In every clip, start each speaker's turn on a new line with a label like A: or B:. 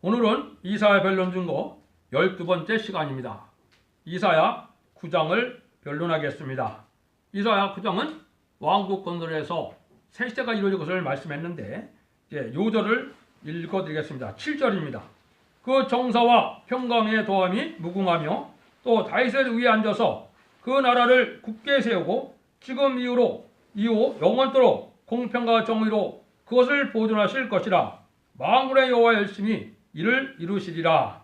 A: 오늘은 이사야 변론 중거 12번째 시간입니다. 이사야 9장을 변론하겠습니다. 이사야 9장은 왕국 건설에서 새 시대가 이루어질 것을 말씀했는데 이제 요절을 읽어드리겠습니다. 7절입니다. 그 정사와 평강의 도함이 무궁하며 또 다윗의 위에 앉아서 그 나라를 굳게 세우고 지금 이후 영원토록 공평과 정의로 그것을 보존하실 것이라. 만군의 여호와 열심히 이를 이루시리라.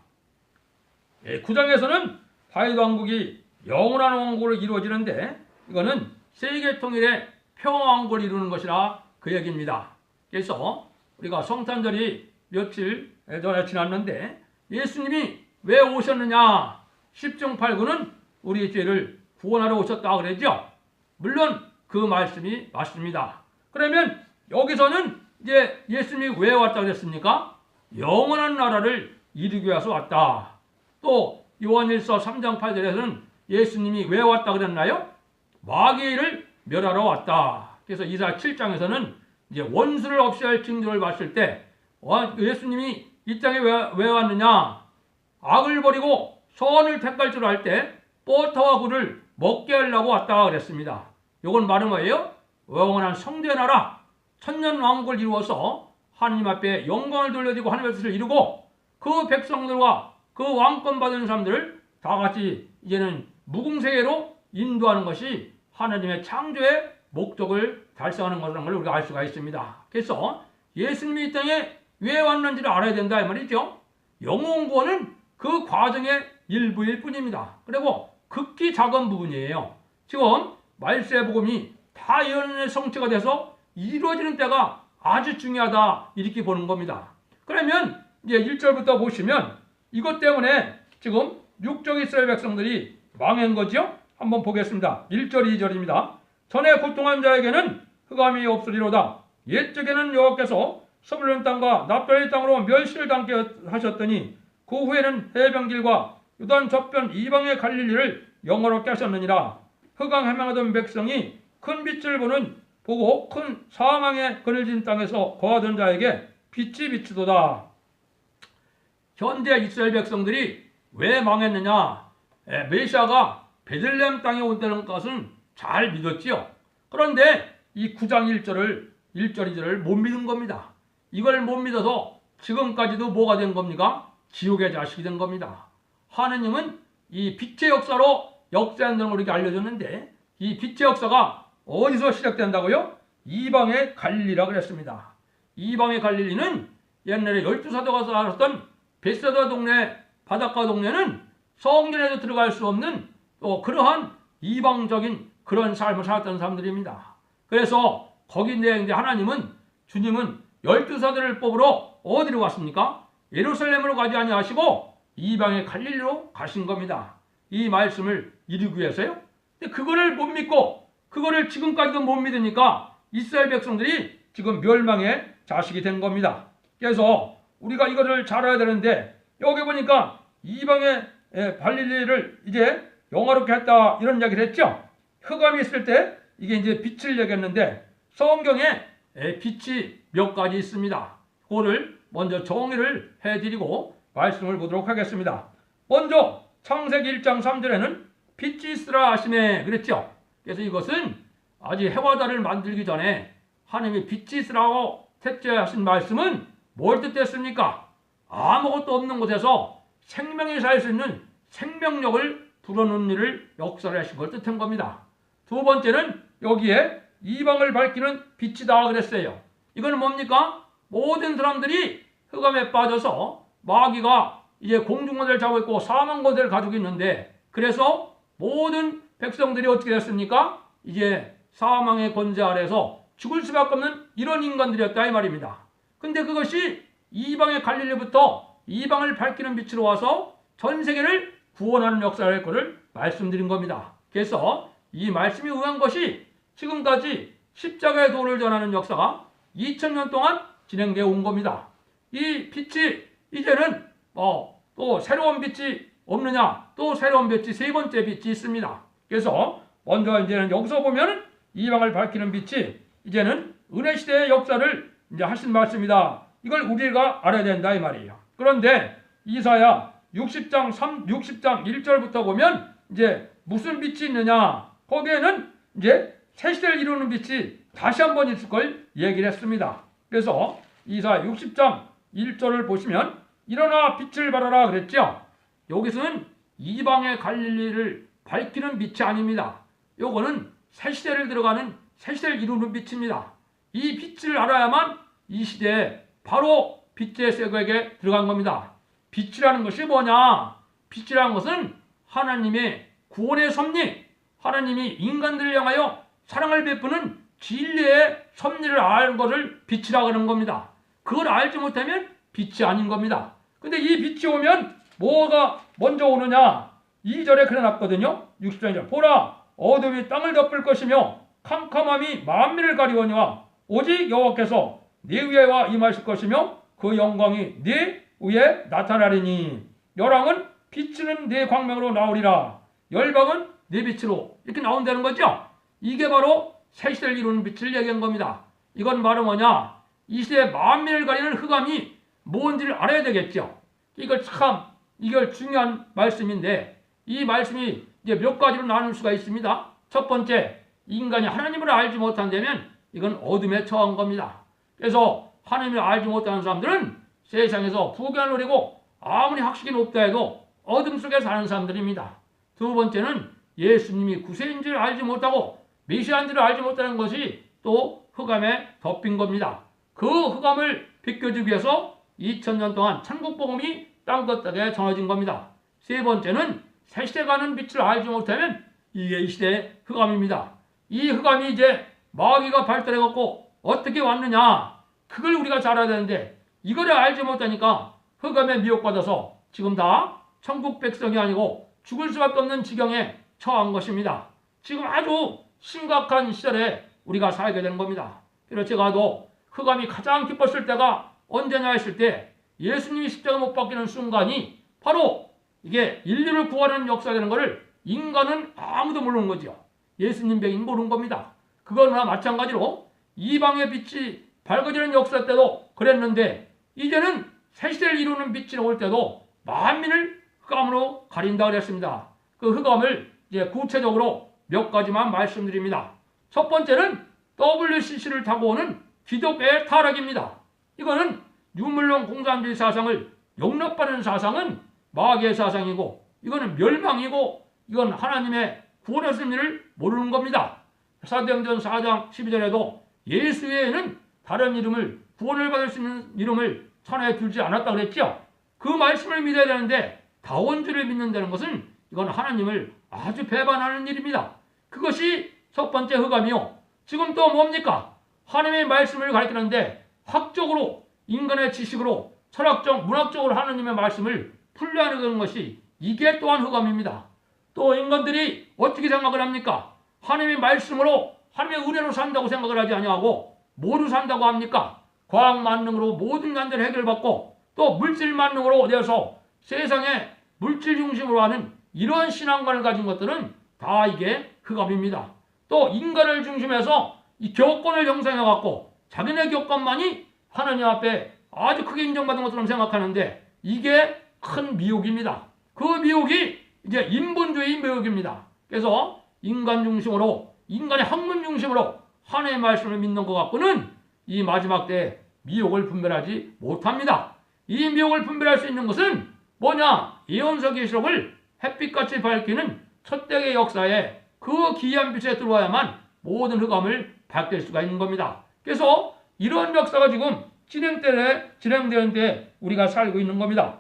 A: 9장에서는 다윗 왕국이 영원한 왕국으로 이루어지는데 이거는 세계 통일의 평화왕국을 이루는 것이라 그 얘기입니다. 그래서 우리가 성탄절이 며칠 전에 지났는데 예수님이 왜 오셨느냐? 십중팔구는 우리 죄를 구원하러 오셨다 그랬죠. 물론 그 말씀이 맞습니다. 그러면 여기서는 이제 예수님이 왜 왔다 그랬습니까? 영원한 나라를 이루기 위해서 왔다. 또 요한일서 3장 8절에서는 예수님이 왜 왔다 그랬나요? 마귀의 일을 멸하러 왔다. 그래서 이사야 7장에서는 이제 원수를 없애할 징조를 봤을 때 예수님이 이 땅에 왜 왔느냐? 악을 버리고 선을 택할 줄 알 때 버터와 굴을 먹게 하려고 왔다 그랬습니다. 이건 말은 뭐예요? 영원한 성도의 나라, 천년 왕국을 이루어서 하나님 앞에 영광을 돌려드리고 하나님의 뜻을 이루고 그 백성들과 그 왕권 받은 사람들을 다 같이 이제는 무궁세계로 인도하는 것이 하나님의 창조의 목적을 달성하는 것이라는 걸 우리가 알 수가 있습니다. 그래서 예수님이 이 땅에 왜 왔는지를 알아야 된다 이 말이죠. 영혼 구원은 그 과정의 일부일 뿐입니다. 그리고 극히 작은 부분이에요. 지금 말세 복음이 다 예언의 성취가 돼서 이루어지는 때가 아주 중요하다 이렇게 보는 겁니다. 그러면 이제 1절부터 보시면 이것 때문에 지금 육적 이스라엘 백성들이 망한 거죠. 한번 보겠습니다. 1절 2절입니다. 전에 고통한 자에게는 흑암이 없으리로다. 옛적에는 여호와께서 스불론 땅과 납달리 땅으로 멸시를 당케 하셨더니 그 후에는 해변길과 유단 저편 이방의 갈릴리를 영화롭게 하셨느니라. 흑암 헤망하던 백성이 큰 빛을 보고 큰 사망의 그늘진 땅에서 거하던 자에게 빛이 비추도다. 현재 이스라엘 백성들이 왜 망했느냐? 메시아가 베들레헴 땅에 온다는 것은 잘 믿었지요. 그런데 이 9장 1절 2절을 못 믿은 겁니다. 이걸 못 믿어서 지금까지도 뭐가 된 겁니까? 지옥의 자식이 된 겁니다. 하느님은 이 빛의 역사로 역사한다는 걸 우리에게 알려줬는데 이 빛의 역사가 어디서 시작된다고요? 이방의 갈릴리라 그랬습니다. 이방의 갈릴리는 옛날에 12사도가 살았던 벳세다 동네, 바닷가 동네는 성전에도 들어갈 수 없는 또 그러한 이방적인 그런 삶을 살았던 사람들입니다. 그래서 거기에 이제 주님은 12사도를 뽑으러 어디로 갔습니까? 예루살렘으로 가지 아니하시고 이방의 갈릴리로 가신 겁니다. 이 말씀을 이루기 위해서요. 근데 그거를 못 믿고 그거를 지금까지도 못 믿으니까 이스라엘 백성들이 지금 멸망의 자식이 된 겁니다. 그래서 우리가 이거를 잘 알아야 되는데 여기 보니까 이방의 갈릴리를 이제 영화롭게 했다 이런 이야기를 했죠. 흑암이 있을 때 이게 이제 빛을 얘기했는데 성경에 빛이 몇 가지 있습니다. 그거를 먼저 정의를 해드리고 말씀을 보도록 하겠습니다. 먼저 창세기 1장 3절에는 빛이 있으라 하시네 그랬죠. 그래서 이것은 아직 해와 달을 만들기 전에 하나님이 빛이 있으라고 택제하신 말씀은 뭘 뜻했습니까? 아무것도 없는 곳에서 생명이 살 수 있는 생명력을 불어넣는 일을 역사를 하신 걸 뜻한 겁니다. 두 번째는 여기에 이방을 밝히는 빛이다 그랬어요. 이건 뭡니까? 모든 사람들이 흑암에 빠져서 마귀가 이제 공중권세를 잡고 있고 사망권세를 가지고 있는데 그래서 모든 백성들이 어떻게 됐습니까? 이제 사망의 권세 아래서 죽을 수밖에 없는 이런 인간들이었다 이 말입니다. 근데 그것이 이방의 갈릴리부터 이방을 밝히는 빛으로 와서 전 세계를 구원하는 역사를 할 것을 말씀드린 겁니다. 그래서 이 말씀이 의한 것이 지금까지 십자가의 도를 전하는 역사가 2000년 동안 진행되어 온 겁니다. 이 빛이 이제는 또 새로운 빛이 없느냐? 또 새로운 빛이 세 번째 빛이 있습니다. 그래서 먼저 이제는 여기서 보면 이방을 밝히는 빛이 이제는 은혜 시대의 역사를 이제 하신 말씀이다. 이걸 우리가 알아야 된다 이 말이에요. 그런데 이사야 60장 1절부터 보면 이제 무슨 빛이 있느냐? 거기에는 이제 새 시대를 이루는 빛이 다시 한번 있을 걸 얘기를 했습니다. 그래서 이사야 60장 1절을 보시면 일어나 빛을 발하라 그랬죠. 여기서는 이방의 갈릴리를 밝히는 빛이 아닙니다. 요거는 새 시대를 들어가는 새 시대를 이루는 빛입니다. 이 빛을 알아야만 이 시대에 바로 빛의 세계에 들어간 겁니다. 빛이라는 것이 뭐냐? 빛이라는 것은 하나님의 구원의 섭리, 하나님이 인간들을 향하여 사랑을 베푸는 진리의 섭리를 아는 것을 빛이라고 하는 겁니다. 그걸 알지 못하면 빛이 아닌 겁니다. 근데 이 빛이 오면 뭐가 먼저 오느냐? 2절에 그려놨거든요. 60절 보라 어둠이 땅을 덮을 것이며 캄캄함이 만민을 가리우니와 오직 여호와께서 네 위에와 임하실 것이며 그 영광이 네 위에 나타나리니 열왕은 비치는 네 광명으로 나오리라 열방은 네 빛으로 이렇게 나온다는 거죠. 이게 바로 새 시대를 이루는 빛을 얘기한 겁니다. 이건 바로 뭐냐? 이 시대의 만민을 가리는 흑암이 뭔지를 알아야 되겠죠. 이걸 중요한 말씀인데 이 말씀이 이제 몇 가지로 나눌 수가 있습니다. 첫 번째, 인간이 하나님을 알지 못한다면 이건 어둠에 처한 겁니다. 그래서 하나님을 알지 못하는 사람들은 세상에서 부귀를 누리고 아무리 학식이 높다 해도 어둠 속에 사는 사람들입니다. 두 번째는 예수님이 구세인 줄 알지 못하고 메시아인 줄 알지 못하는 것이 또 흑암에 덮인 겁니다. 그 흑암을 비껴주기 위해서 2000년 동안 천국 복음이 땅끝에 전해진 겁니다. 세 번째는 새 시대 가는 빛을 알지 못하면 이게 이 시대의 흑암입니다. 이 흑암이 이제 마귀가 발달해갖고 어떻게 왔느냐? 그걸 우리가 잘 알아야 되는데 이거를 알지 못하니까 흑암에 미혹받아서 지금 다 천국 백성이 아니고 죽을 수밖에 없는 지경에 처한 것입니다. 지금 아주 심각한 시절에 우리가 살게 되는 겁니다. 그래서 제가도 흑암이 가장 기뻤을 때가 언제냐 했을 때 예수님이 십자가 못 박히는 순간이 바로 이게 인류를 구하는 역사가 되는 것을 인간은 아무도 모르는 거죠. 예수님 백인 모르는 겁니다. 그거나 마찬가지로 이방의 빛이 밝아지는 역사 때도 그랬는데 이제는 새 시대를 이루는 빛이 올 때도 만민을 흑암으로 가린다 그랬습니다. 그 흑암을 이제 구체적으로 몇 가지만 말씀드립니다. 첫 번째는 WCC를 타고 오는 기독교의 타락입니다. 이거는 유물론 공산주의 사상을 용납하는 사상은 마귀의 사상이고 이거는 멸망이고 이건 하나님의 구원의 섭리를 모르는 겁니다. 사도행전 4장 12절에도 예수 외에는 다른 이름을 구원을 받을 수 있는 이름을 천하에 두지 않았다 그랬죠. 그 말씀을 믿어야 되는데 다원주를 믿는다는 것은 이건 하나님을 아주 배반하는 일입니다. 그것이 첫 번째 흑암이요. 지금 또 뭡니까? 하나님의 말씀을 가르치는데 학적으로 인간의 지식으로 철학적 문학적으로 하나님의 말씀을 풀려하는 것이 이게 또한 흑암입니다. 또 인간들이 어떻게 생각을 합니까? 하나님의 말씀으로 하나님의 은혜로 산다고 생각을 하지 아니하고 뭐로 산다고 합니까? 과학 만능으로 모든 난제를 해결받고 또 물질 만능으로 되어서 세상에 물질 중심으로 하는 이런 신앙관을 가진 것들은 다 이게 흑암입니다. 또 인간을 중심해서 이 교권을 형성해갖고 자기네 교권만이 하나님 앞에 아주 크게 인정받은 것처럼 생각하는데 이게 큰 미혹입니다. 그 미혹이 이제 인본주의 미혹입니다. 그래서 인간 중심으로 인간의 학문 중심으로 하나님의 말씀을 믿는 것 갖고는 이 마지막 때에 미혹을 분별하지 못합니다. 이 미혹을 분별할 수 있는 것은 뭐냐? 예언서 계시록을 햇빛같이 밝히는 첫대의 역사에 그 기이한 빛에 들어와야만 모든 흑암을 밝힐 수가 있는 겁니다. 그래서 이런 역사가 지금 진행되는데 우리가 살고 있는 겁니다.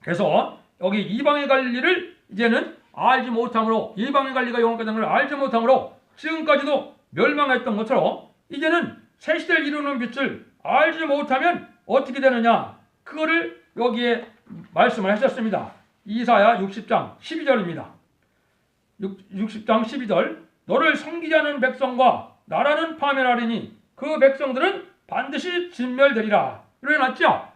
A: 그래서 여기 이방의 갈릴리를 이제는 알지 못함으로 이방의 갈릴리가 영원하게 된 걸 알지 못함으로 지금까지도 멸망했던 것처럼 이제는 새 시대를 이루는 빛을 알지 못하면 어떻게 되느냐? 그거를 여기에 말씀을 하셨습니다. 이사야 60장 12절입니다. 60장 12절 너를 섬기지 않은 백성과 나라는 파멸하리니 그 백성들은 반드시 진멸되리라. 이렇게 놨죠?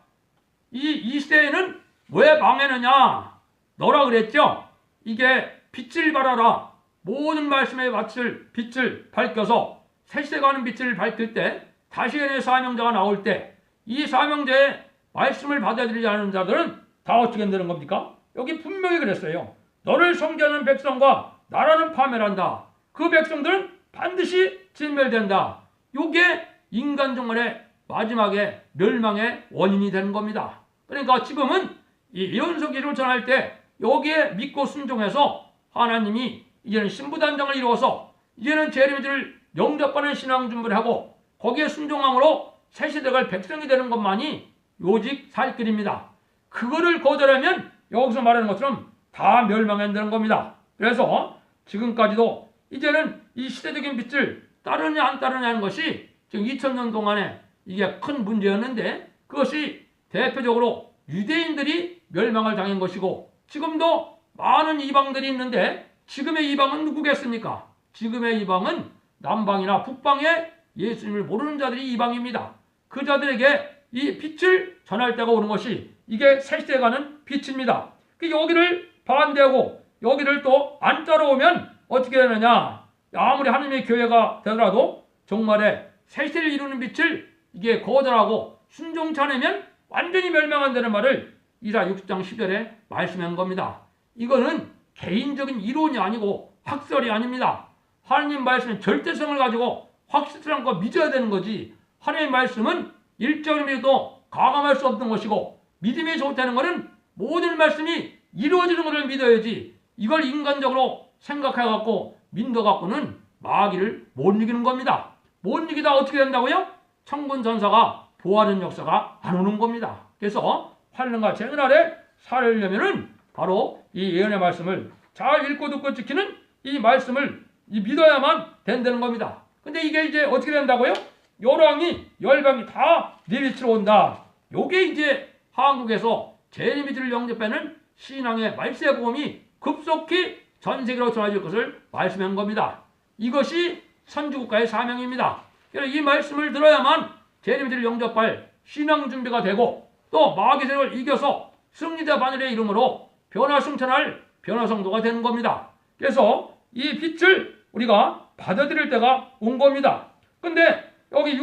A: 이 시대에는 왜 망했느냐? 너라 그랬죠? 이게 빛을 발하라. 모든 말씀에 맞을 빛을 밝혀서 새 시대 가는 빛을 밝힐 때 다시의 사명자가 나올 때 이 사명자의 말씀을 받아들이지 않는 자들은 다 어떻게 되는 겁니까? 여기 분명히 그랬어요. 너를 섬기하는 백성과 나라는 파멸한다. 그 백성들은 반드시 진멸된다. 이게 인간 종말의 마지막에 멸망의 원인이 되는 겁니다. 그러니까 지금은 이 예언서기를 전할 때 여기에 믿고 순종해서 하나님이 이제는 신부단장을 이루어서 이제는 재림들을 영접하는 신앙 준비를 하고 거기에 순종함으로 새 시대가 백성이 되는 것만이 오직 살 길입니다. 그거를 거절하면 여기서 말하는 것처럼 다 멸망한다는 겁니다. 그래서 지금까지도 이제는 이 시대적인 빛을 따르냐 안 따르냐 하는 것이 지금 2000년 동안에 이게 큰 문제였는데 그것이 대표적으로 유대인들이 멸망을 당한 것이고 지금도 많은 이방들이 있는데 지금의 이방은 누구겠습니까? 지금의 이방은 남방이나 북방에 예수님을 모르는 자들이 이방입니다. 그 자들에게 이 빛을 전할 때가 오는 것이 이게 새 시대에 가는 빛입니다. 여기를 반대하고 여기를 또 안 따라오면 어떻게 되느냐? 아무리 하나님의 교회가 되더라도 정말에 새 시대를 이루는 빛을 이게 거절하고 순종치 않으면 완전히 멸망한다는 말을 이사 60장 10절에 말씀한 겁니다. 이거는 개인적인 이론이 아니고 학설이 아닙니다. 하나님 말씀의 절대성을 가지고 확실한 거 믿어야 되는 거지. 하나님의 말씀은 일절임에도 가감할 수 없는 것이고 믿음이 좋다는 것은 모든 말씀이 이루어지는 것을 믿어야지 이걸 인간적으로 생각해갖고 믿어갖고는 마귀를 못 이기는 겁니다. 못 이기다 어떻게 된다고요? 천군 전사가 보하는 역사가 안 오는 겁니다. 그래서 환난과 재난 아래 살려면은 바로 이 예언의 말씀을 잘 읽고 듣고 지키는 이 말씀을 믿어야만 된다는 겁니다. 근데 이게 이제 어떻게 된다고요? 열왕이 열방이 다 네 밑으로 온다. 요게 이제 한국에서 재림이들을 영접하는 신앙의 말세 복음이 급속히 전 세계로 전해질 것을 말씀한 겁니다. 이것이 선지국가의 사명입니다. 그래서 이 말씀을 들어야만 재림이들을 영접할 신앙 준비가 되고 또 마귀 세력을 이겨서 승리자 바늘의 이름으로 변화승천할 변화성도가 되는 겁니다. 그래서 이 빛을 우리가 받아들일 때가 온 겁니다. 근데 여기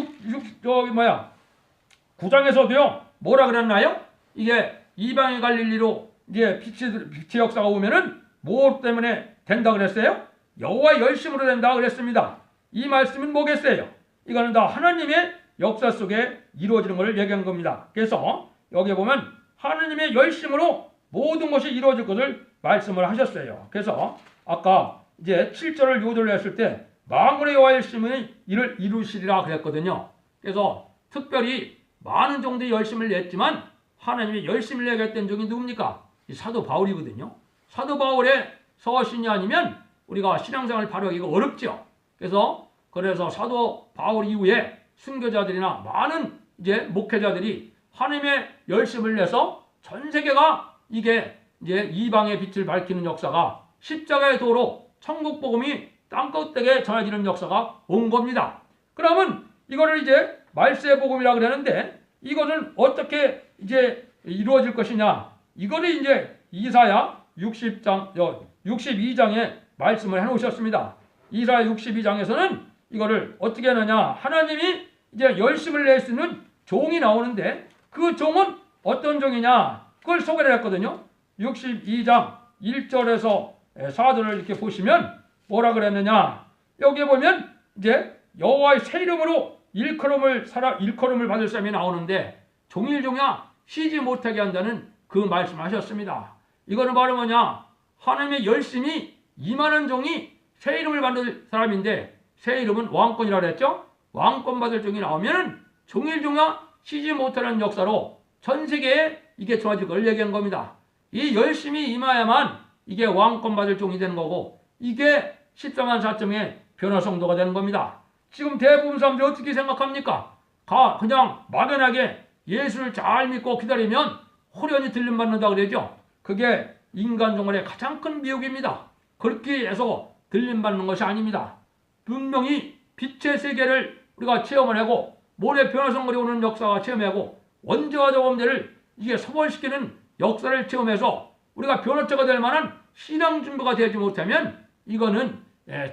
A: 9장에서도요 뭐라 그랬나요? 이게 이방의 갈릴리로 이제 빛의 역사가 오면은 뭐 때문에 된다 그랬어요? 여호와의 열심으로 된다 그랬습니다. 이 말씀은 뭐겠어요? 이거는 다 하나님의 역사 속에 이루어지는 것을 얘기한 겁니다. 그래서 여기 보면 하나님의 열심으로 모든 것이 이루어질 것을 말씀을 하셨어요. 그래서 아까 이제 7절을 요절을 했을 때 만군의 여호와의 열심은 이를 이루시리라 그랬거든요. 그래서 특별히 많은 정도의 열심을 냈지만 하나님이 열심을 내게 했던 종이 누굽니까? 이 사도 바울이거든요. 사도 바울의 서신이 아니면 우리가 신앙생활을 발휘하기가 어렵죠. 그래서 사도 바울 이후에 순교자들이나 많은 이제 목회자들이 하나님의 열심을 내서 전 세계가 이게 이제 이방의 빛을 밝히는 역사가 십자가의 도로 천국 복음이 땅끝되게 전해지는 역사가 온 겁니다. 그러면 이거를 이제 말세 복음이라 그러는데 이거는 어떻게 이제 이루어질 것이냐? 이거를 이제 이사야 62장에 말씀을 해놓으셨습니다. 이사야 62장에서는 이거를 어떻게 하느냐? 하나님이 이제 열심을 낼 수 있는 종이 나오는데 그 종은 어떤 종이냐? 그걸 소개를 했거든요. 62장 1절에서 4절을 이렇게 보시면 뭐라 그랬느냐? 여기 보면 이제 여호와의 새 이름으로 일컬음을 받을 사람이 나오는데 종일종야 쉬지 못하게 한다는 그 말씀을 하셨습니다. 이거는 바로 뭐냐? 하나님의 열심이 임하는 종이 새 이름을 받을 사람인데 새 이름은 왕권이라고 했죠? 왕권 받을 종이 나오면 종일종야 쉬지 못하는 역사로 전 세계에 이게 좋아질 걸 얘기한 겁니다. 이 열심이 임하야만 이게 왕권 받을 종이 되는 거고 이게 14만 4점의 변화성도가 되는 겁니다. 지금 대부분 사람들이 어떻게 생각합니까? 그냥 막연하게 예수를 잘 믿고 기다리면 호련히 들림받는다 그러죠. 그게 인간 종말의 가장 큰 미혹입니다. 그렇게 해서 들림받는 것이 아닙니다. 분명히 빛의 세계를 우리가 체험을 하고 모래 변화성물이 오는 역사가 체험하고 원죄와 저범죄를 이게 소멸시키는 역사를 체험해서 우리가 변화자가 될 만한 신앙 준비가 되지 못하면 이거는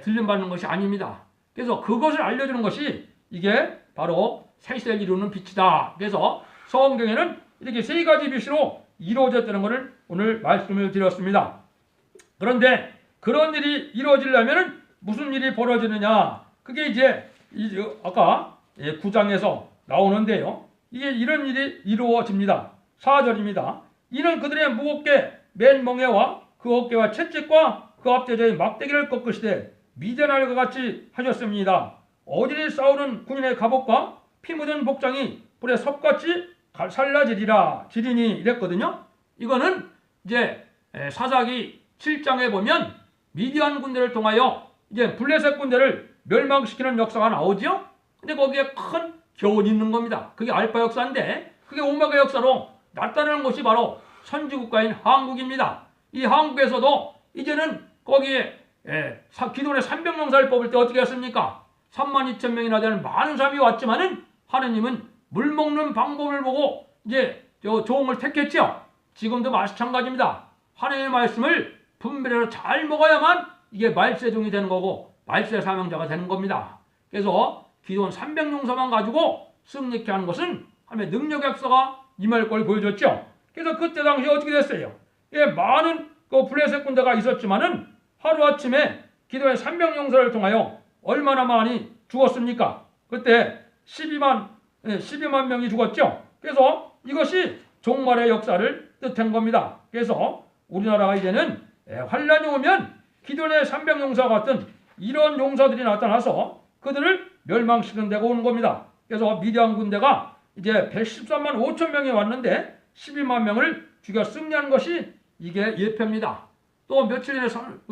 A: 들림받는 것이 아닙니다. 그래서 그것을 알려주는 것이 이게 바로 새 시대를 이루는 빛이다. 그래서 성경에는 이렇게 세 가지 빛으로 이루어졌다는 것을 오늘 말씀을 드렸습니다. 그런데 그런 일이 이루어지려면 무슨 일이 벌어지느냐? 그게 이제 아까 9장에서 나오는데요. 이게 이런 일이 이루어집니다. 4절입니다. 이는 그들의 무겁게 맨 멍에와 그 어깨와 채찍과 그 앞대저의 막대기를 꺾으시되 미디안과 같이 하셨습니다. 어디를 싸우는 군인의 갑옷과 피 묻은 복장이 불에 섭같이 살라지리니 이랬거든요. 이거는 이제 사사기 7장에 보면 미디안 군대를 통하여 이제 블레셋 군대를 멸망시키는 역사가 나오죠. 근데 거기에 큰 교훈이 있는 겁니다. 그게 알파 역사인데 그게 오메가 역사로 나타나는 곳이 바로 선지국가인 한국입니다. 이 한국에서도 이제는 거기에 기존의 300용사를 뽑을 때 어떻게 했습니까? 32,000명이나 되는 많은 사람이 왔지만은 하느님은 물 먹는 방법을 보고 이제 종을 택했죠. 지금도 마찬가지입니다. 하나님의 말씀을 분별해서 잘 먹어야만 이게 말세종이 되는 거고 말세 사명자가 되는 겁니다. 그래서 기존 300용사만 가지고 승리케 하는 것은 하나님의 능력의 역사가 임할 걸 보여줬죠. 그래서 그때 당시 어떻게 됐어요? 많은 블레셋 군대가 있었지만은 하루아침에 기존의 300용사를 통하여 얼마나 많이 죽었습니까? 그때 12만 명이 죽었죠. 그래서 이것이 종말의 역사를 뜻한 겁니다. 그래서 우리나라가 이제는 환란이 오면 기존의 300용사 같은 이런 용사들이 나타나서 그들을 멸망시키는 데가 오는 겁니다. 그래서 미디안 군대가 이제 113만 5천 명이 왔는데 12만 명을 죽여 승리한 것이 이게 예표입니다. 또 며칠 전에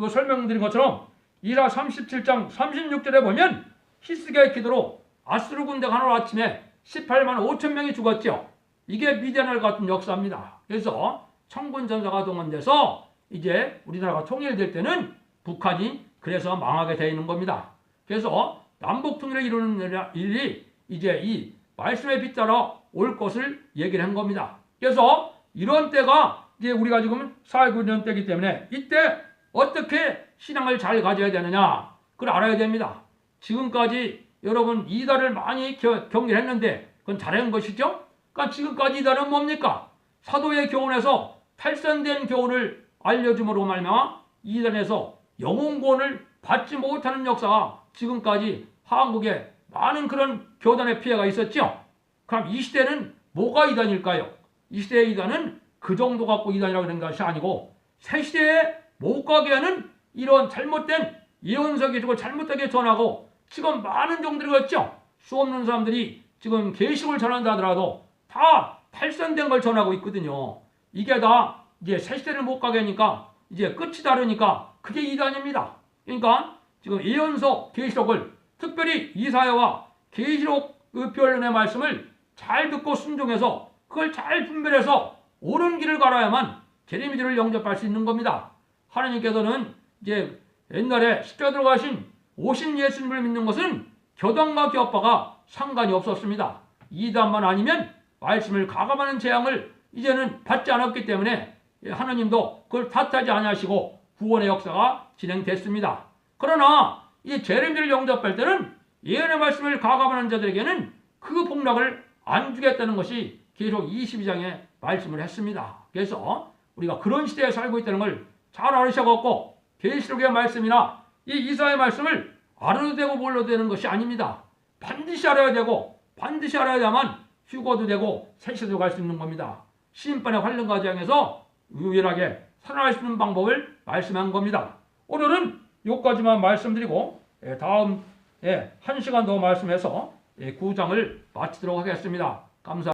A: 설명드린 것처럼 이라 37장 36절에 보면 히스기야의 기도로 아수르 군대가 하루아침에 18만 5천 명이 죽었죠. 이게 미디안과 같은 역사입니다. 그래서 청군 전사가 동원돼서 이제 우리나라가 통일될 때는 북한이 그래서 망하게 되어 있는 겁니다. 그래서 남북 통일을 이루는 일이 이제 이 말씀에 빗따라 올 것을 얘기를 한 겁니다. 그래서 이런 때가 이제 우리가 지금 살고 있는 때이기 때문에 이때 어떻게 신앙을 잘 가져야 되느냐 그걸 알아야 됩니다. 지금까지 여러분 이단을 많이 경계를 했는데 그건 잘한 것이죠. 그러니까 지금까지 이단은 뭡니까? 사도의 교훈에서 탈선된 교훈을 알려줌으로 말미암아 이단에서 영혼구원을 받지 못하는 역사가 지금까지 한국에 많은 그런 교단의 피해가 있었죠. 그럼 이 시대는 뭐가 이단일까요? 이 시대의 이단은 그 정도 갖고 이단이라고 하는 것이 아니고 새 시대에 못 가게 하는 이런 잘못된 예언서 기록을 잘못되게 전하고 지금 많은 종들이 있죠. 수 없는 사람들이 지금 계시록을 전한다 하더라도 다 탈선된 걸 전하고 있거든요. 이게 다 이제 새 시대를 못 가게 하니까 이제 끝이 다르니까 그게 이단입니다. 그러니까 지금 예언서 계시록을 특별히 이사야와 계시록 변론의 말씀을 잘 듣고 순종해서 그걸 잘 분별해서 옳은 길을 갈아야만 제레미야를 영접할 수 있는 겁니다. 하나님께서는 이제 옛날에 십자가 들어가신 오신 예수님을 믿는 것은 교단과 교파가 상관이 없었습니다. 이단만 아니면 말씀을 가감하는 재앙을 이제는 받지 않았기 때문에 하나님도 그걸 탓하지 아니하시고 구원의 역사가 진행됐습니다. 그러나 이 제레미야를 영접할 때는 예언의 말씀을 가감하는 자들에게는 그 복락을 안 주겠다는 것이 계속 22장에 말씀을 했습니다. 그래서 우리가 그런 시대에 살고 있다는 걸 잘 알으셔갖고 계시록의 말씀이나 이 이사야의 말씀을 알아도 되고 몰라도 되는 것이 아닙니다. 반드시 알아야 되고 반드시 알아야만 휴거도 되고 세시도 갈 수 있는 겁니다. 심판의 환란 과정에서 유일하게 살아날 수 있는 방법을 말씀한 겁니다. 오늘은 여기까지만 말씀드리고 다음 1시간 더 말씀해서 9장을 마치도록 하겠습니다. 감사합니다.